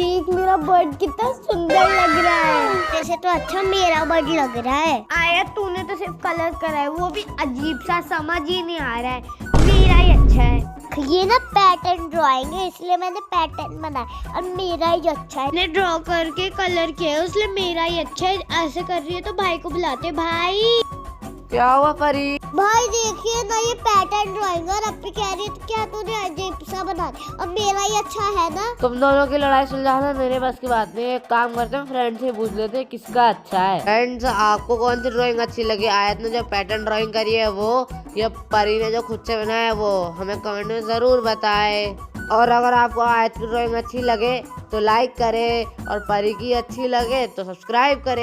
देख मेरा बर्ड कितना सुंदर लग रहा है। वैसे तो अच्छा मेरा बर्ड लग रहा है। आया तूने तो सिर्फ कलर करा है, वो भी अजीब सा, समझ ही नहीं आ रहा है। मेरा ही अच्छा है। ये ना पैटर्न ड्राइंग है इसलिए मैंने पैटर्न बनाया और मेरा ही अच्छा है। मैंने ड्रॉ करके कलर किया है इसलिए मेरा ही अच्छा है। ऐसे कर रही है तो भाई को बुलाते। भाई क्या हुआ परी? भाई देखिए ना ये पैटर्न ड्राइंग और अब भी कह रही है तो क्या तूने अजीब सा बना दिया और मेरा ही अच्छा है ना। तुम दोनों की लड़ाई सुलझाना मेरे बस की बात नहीं है। एक काम करते हैं, फ्रेंड से पूछ लेते हैं किसका अच्छा है। फ्रेंड्स, आपको कौन सी ड्राइंग अच्छी लगी? आयत ने जो पैटर्न ड्राइंग करी है वो, या परी ने जो खुद से बनाया है वो? हमें कमेंट में जरूर बताएं। और अगर आपको आयत की ड्राइंग अच्छी लगे तो लाइक करें और परी की अच्छी लगे तो सब्सक्राइब करें।